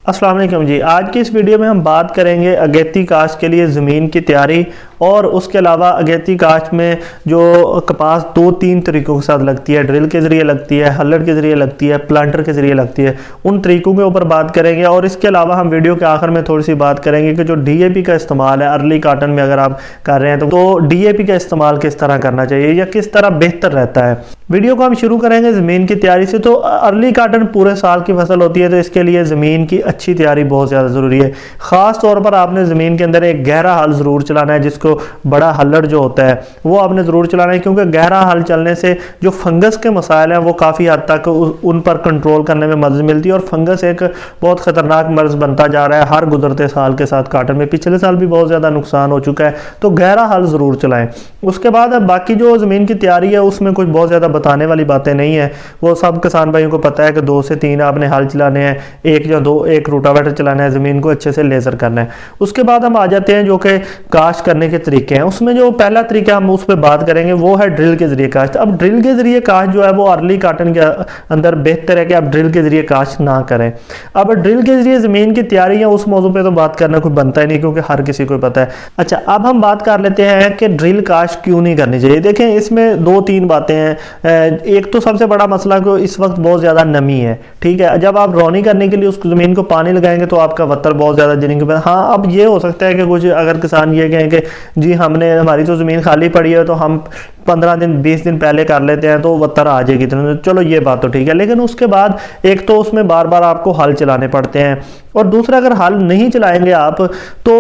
अस्सलाम वालेकुम जी। आज की इस वीडियो में हम बात करेंगे अगेती काश्त के लिए ज़मीन की तैयारी और उसके अलावा अगेती काश्त में जो कपास दो तीन तरीक़ों के साथ लगती है, ड्रिल के ज़रिए लगती है, हल्लड़ के ज़रिए लगती है, प्लांटर के ज़रिए लगती है, उन तरीक़ों के ऊपर बात करेंगे। और इसके अलावा हम वीडियो के आखिर में थोड़ी सी बात करेंगे कि जो DAP का इस्तेमाल है अर्ली काटन में अगर आप कर रहे हैं तो DAP का इस्तेमाल किस तरह करना चाहिए या किस तरह बेहतर रहता है। वीडियो को हम शुरू करेंगे ज़मीन की तैयारी से। तो अर्ली काटन पूरे साल की फसल होती है, तो इसके लिए ज़मीन की अच्छी तैयारी बहुत ज़्यादा ज़रूरी है। ख़ास तौर पर आपने ज़मीन के अंदर एक गहरा हल ज़रूर चलाना है, जिसको बड़ा हल्लड़ जो होता है वो आपने ज़रूर चलाना है, क्योंकि गहरा हल चलने से जो फंगस के मसाइल हैं वो काफ़ी हद तक उन पर कंट्रोल करने में मदद मिलती है। और फंगस एक बहुत ख़तरनाक मर्ज़ बनता जा रहा है हर गुजरते साल के साथ काटन में। पिछले साल भी बहुत ज़्यादा नुकसान हो चुका है, तो गहरा हल ज़रूर चलाएँ। उसके बाद अब बाकी जो ज़मीन की तैयारी है उसमें कुछ बहुत ज़्यादा बताने वाली बातें नहीं है, वो सब किसान भाइयों को पता है कि 2 से 3 आपने हल चलाने हैं, 1 या 2 एक रोटावेटर चलाना है, ज़मीन को अच्छे से लेज़र करना है। उसके बाद हम आ जाते हैं जो कि काश्त करने के तरीके हैं। उसमें जो पहला तरीका हम उस पर बात करेंगे वो है ड्रिल के ज़रिए काश्त। अब ड्रिल के ज़रिए काश्त जो है वो अर्ली काटन के अंदर बेहतर है कि आप ड्रिल के ज़रिए काश्त ना करें। अब ड्रिल के ज़रिए ज़मीन की तैयारी है उस मौजू पे तो बात करना कोई बनता ही नहीं, क्योंकि हर किसी को पता है। अच्छा, अब हम बात कर लेते हैं कि ड्रिल काश्त क्यों नहीं करनी चाहिए। देखें, इसमें 2-3 बातें हैं। एक तो सबसे बड़ा मसला कि इस वक्त बहुत ज़्यादा नमी है, ठीक है। जब आप रौनी करने के लिए उस ज़मीन को पानी लगाएंगे तो आपका वत्तर बहुत ज़्यादा जनेंगे। हाँ, अब ये हो सकता है कि कुछ अगर किसान ये कहें कि जी हमारी तो ज़मीन खाली पड़ी है तो हम 15 दिन 20 दिन पहले कर लेते हैं तो वत्तर आ जाएगी, तो चलो ये बात तो ठीक है। लेकिन उसके बाद एक तो उसमें बार बार आपको हल चलाने पड़ते हैं, और दूसरा अगर हल नहीं चलाएंगे आप तो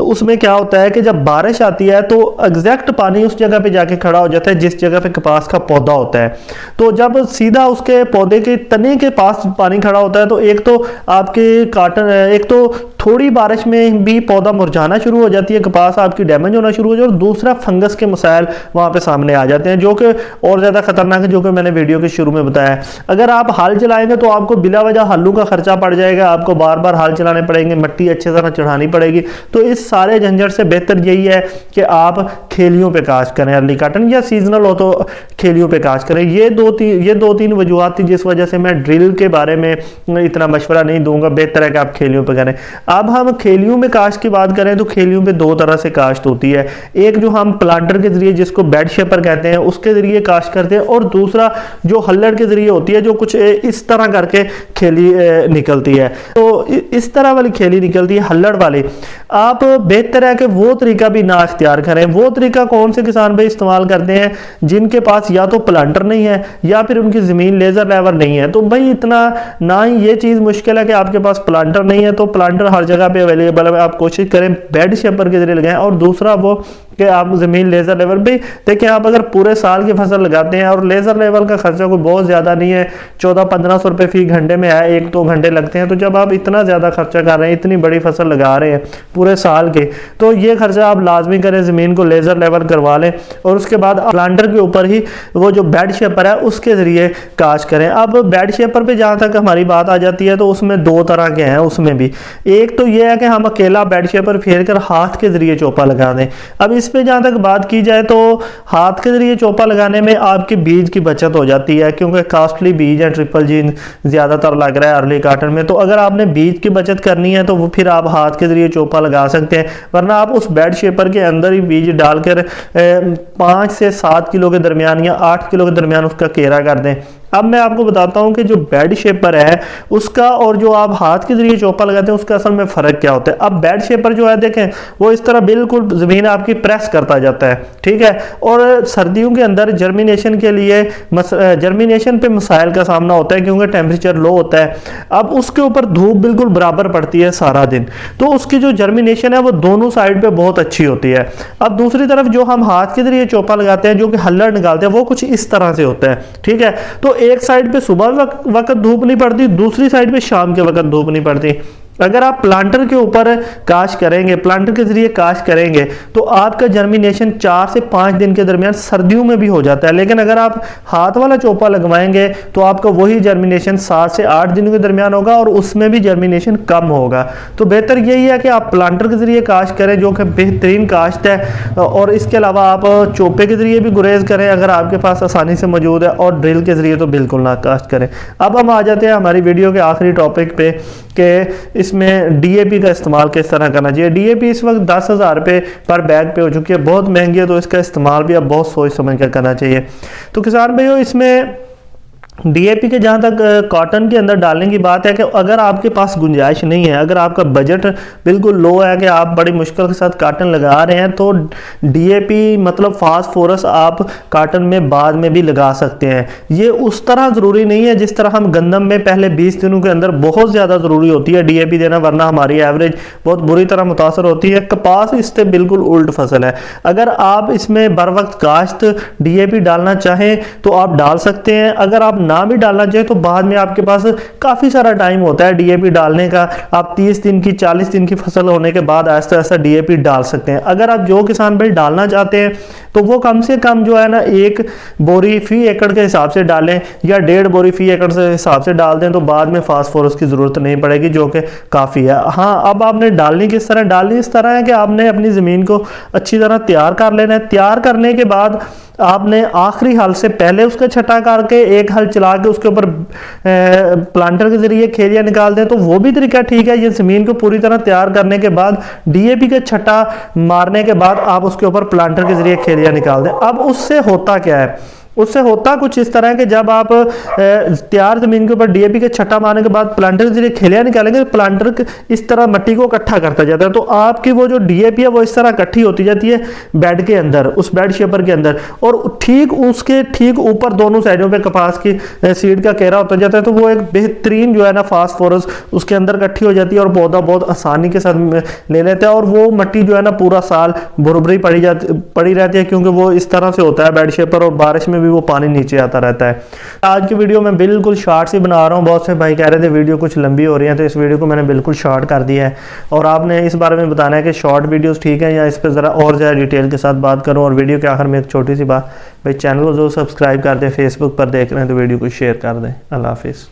उसमें क्या होता है कि जब बारिश आती है तो एग्जैक्ट पानी उस जगह पे जाके खड़ा हो जाता है जिस जगह पे कपास का पौधा होता है। तो जब सीधा उसके पौधे के तने के पास पानी खड़ा होता है तो एक तो आपके काटन एक तो थोड़ी बारिश में भी पौधा मुरझाना शुरू हो जाती है, कपास आपकी डैमेज होना शुरू हो जाए, और दूसरा फंगस के मसाइल वहाँ पे सामने आ जाते हैं जो कि और ज़्यादा खतरनाक है, जो कि मैंने वीडियो के शुरू में बताया। अगर आप हल चलाएंगे तो आपको बिला वजह हल्लू का खर्चा पड़ जाएगा, आपको बार बार हल चलाने पड़ेंगे, मिट्टी अच्छे तरह चढ़ानी पड़ेगी। तो इस सारे झंझट से बेहतर यही है कि आप खेलियों पे काश्त करें, अर्ली काटन या सीजनल हो तो खेलियों पे काश्त करें। ये दो तीन वजूहत थी जिस वजह से मैं ड्रिल के बारे में इतना मशवरा नहीं दूंगा, बेहतर है कि आप खेलियों पे करें। अब हम खेलियों में काश्त की बात करें तो खेलियों पे 2 तरह से काश्त होती है। एक जो हम प्लांटर के जरिए जिसको बेड शेपर कहते हैं उसके जरिए काश्त करते हैं, और दूसरा जो हल्लड़ के जरिए होती है जो कुछ इस तरह करके खेली निकलती है। तो इस तरह वाली खेली निकलती है हल्लड़ वाली। आप बेहतर है कि वो तरीका भी ना इख्तियार करें। वो तरीका कौन से किसान भाई इस्तेमाल करते हैं जिनके पास या तो प्लांटर नहीं है या फिर उनकी ज़मीन लेज़र लेवल नहीं है। तो भाई इतना ना ही ये चीज़ मुश्किल है कि आपके पास प्लांटर नहीं है, तो प्लांटर हर जगह पे अवेलेबल है। आप कोशिश करें बेड शेपर के जरिए लगाएं, और दूसरा वो कि आप ज़मीन लेज़र लेवल भी देखिए। आप अगर पूरे साल की फसल लगाते हैं और लेज़र लेवल का खर्चा कोई बहुत ज़्यादा नहीं है, 1400-1500 रुपये फी घंटे में है, 1-2 घंटे लगते हैं। तो जब आप इतना ज़्यादा खर्चा कर रहे हैं, इतनी बड़ी फसल लगा रहे हैं पूरे साल के, तो ये खर्चा आप लाजमी करें, ज़मीन को लेज़र लेवल करवा लें, और उसके बाद प्लांटर के ऊपर ही वो जो बेड शेपर है उसके ज़रिए काश्त करें। अब बेड शेपर पर जहाँ तक हमारी बात आ जाती है तो उसमें 2 तरह के हैं। उसमें भी एक तो ये है कि हम अकेला बेड शेपर फेर कर हाथ के ज़रिए चौपा लगा दें। अब इस पे जहाँ तक बात की जाए तो हाथ के जरिए चौपा लगाने में आपके बीज की बचत हो जाती है, क्योंकि कॉस्टली बीज है, ट्रिपल जी ज़्यादातर लग रहा है अर्ली काटन में। तो अगर आपने बीज की बचत करनी है तो वो फिर आप हाथ के जरिए चौपा लगा सकते हैं, वरना आप उस बेड शेपर के अंदर ही बीज डालकर 5 से 7 किलो के दरमियान या 8 किलो के दरमियान उसका घेरा कर दें। अब मैं आपको बताता हूं कि जो बेड शेपर है उसका और जो आप हाथ के जरिए चौपा लगाते हैं उसका असल में फ़र्क क्या होता है। अब बेड शेपर जो है देखें वो इस तरह बिल्कुल ज़मीन आपकी प्रेस करता जाता है, ठीक है। और सर्दियों के अंदर जर्मिनेशन के लिए जर्मिनेशन पे मसाइल का सामना होता है, क्योंकि टेम्परेचर लो होता है। अब उसके ऊपर धूप बिल्कुल बराबर पड़ती है सारा दिन, तो उसकी जो जर्मिनेशन है वो दोनों साइड पे बहुत अच्छी होती है। अब दूसरी तरफ जो हम हाथ के जरिए चौपा लगाते हैं, जो कि हल्लड़ निकालते हैं, वो कुछ इस तरह से होता है, ठीक है। तो एक साइड पे सुबह वक्त धूप नहीं पड़ती, दूसरी साइड पे शाम के वक्त धूप नहीं पड़ती। अगर आप प्लांटर के ऊपर काश्त करेंगे, प्लांटर के जरिए काश्त करेंगे, तो आपका जर्मिनेशन 4 से 5 दिन के दरमियान सर्दियों में भी हो जाता है। लेकिन अगर आप हाथ वाला चौपा लगवाएंगे तो आपका वही जर्मिनेशन 7 से 8 दिनों के दरमियान होगा, और उसमें भी जर्मिनेशन कम होगा। तो बेहतर यही है कि आप प्लांटर के जरिए काश्त करें, जो कि बेहतरीन काश्त है। और इसके अलावा आप चौपे के जरिए भी गुरेज करें अगर आपके पास आसानी से मौजूद है, और ड्रिल के जरिए तो बिल्कुल ना काश्त करें। अब हम आ जाते हैं हमारी वीडियो के आखिरी टॉपिक पे कि इसमें डीएपी का इस्तेमाल किस तरह करना चाहिए। डीएपी इस वक्त 10,000 रुपये पर बैग पे हो चुकी है, बहुत महंगी है, तो इसका इस्तेमाल भी अब बहुत सोच समझ कर करना चाहिए। तो किसान भाइयों, इसमें डीएपी के जहाँ तक कॉटन के अंदर डालने की बात है कि अगर आपके पास गुंजाइश नहीं है, अगर आपका बजट बिल्कुल लो है कि आप बड़ी मुश्किल के साथ कॉटन लगा रहे हैं, तो डीएपी मतलब फास्फोरस आप कॉटन में बाद में भी लगा सकते हैं। ये उस तरह ज़रूरी नहीं है जिस तरह हम गंदम में पहले 20 दिनों के अंदर बहुत ज़्यादा ज़रूरी होती है डीएपी देना, वरना हमारी एवरेज बहुत बुरी तरह मुतासर होती है। कपास इससे बिल्कुल उल्ट फसल है। अगर आप इसमें बर वक्त काश्त डीएपी डालना चाहें तो आप डाल सकते हैं, अगर आप ना भी डालना चाहिए तो बाद में आपके पास काफ़ी सारा टाइम होता है डीएपी डालने का। आप 30 दिन की 40 दिन की फसल होने के बाद ऐसा ऐसा डीएपी डाल सकते हैं। अगर आप जो किसान भाई डालना चाहते हैं तो वो कम से कम जो है ना 1 बोरी फी एकड़ के हिसाब से डालें या 1.5 बोरी फी एकड़ से हिसाब से डाल दें, तो बाद में फास्फोरस की ज़रूरत नहीं पड़ेगी, जो कि काफ़ी है। हाँ, अब आपने डालनी किस तरह, डालनी इस तरह है कि आपने अपनी ज़मीन को अच्छी तरह तैयार कर लेना है। तैयार करने के बाद आपने आखिरी हल से पहले उसका छटा करके एक हल चला के उसके ऊपर प्लांटर के जरिए खेलियां निकाल दें, तो वो भी तरीका ठीक है। ये ज़मीन को पूरी तरह तैयार करने के बाद डीएपी का छटा मारने के बाद आप उसके ऊपर प्लांटर के जरिए खेलियां निकाल दें। अब उससे होता क्या है, उससे होता कुछ इस तरह है कि जब आप तैयार ज़मीन के ऊपर डीएपी के छट्टा मारने के बाद प्लांटर के जरिए खेलियां निकालेंगे, प्लांटर इस तरह मिट्टी को इकट्ठा करता जाता है, तो आपकी वो जो डीएपी है वो इस तरह इकट्ठी होती जाती है बेड के अंदर, उस बेड शेपर के अंदर, और ठीक उसके ठीक ऊपर दोनों साइडों पे कपास की सीड का घेरा होता जाता है। तो वो एक बेहतरीन जो है ना फास्फोरस उसके अंदर इकट्ठी हो जाती है और पौधा बहुत आसानी के साथ ले लेता है, और वो मिट्टी जो है ना पूरा साल भुरभुरी पड़ी रहती है, क्योंकि वो इस तरह से होता है बेड शेपर, और बारिश में भी वो पानी नीचे आता रहता है। आज की वीडियो मैं बिल्कुल शॉर्ट सी बना रहा हूँ। बहुत से भाई कह रहे थे वीडियो कुछ लंबी हो रही है, तो इस वीडियो को मैंने बिल्कुल शॉर्ट कर दिया है, और आपने इस बारे में बताना है कि शॉर्ट वीडियोस ठीक है या इस पर ज़रा और ज़्यादा डिटेल के साथ बात करूँ। और वीडियो के आखिर में एक छोटी सी बात, भाई चैनल को जो सब्सक्राइब कर दें, फेसबुक पर देख रहे हैं तो वीडियो को शेयर कर दें। अल्लाह हाफिज़।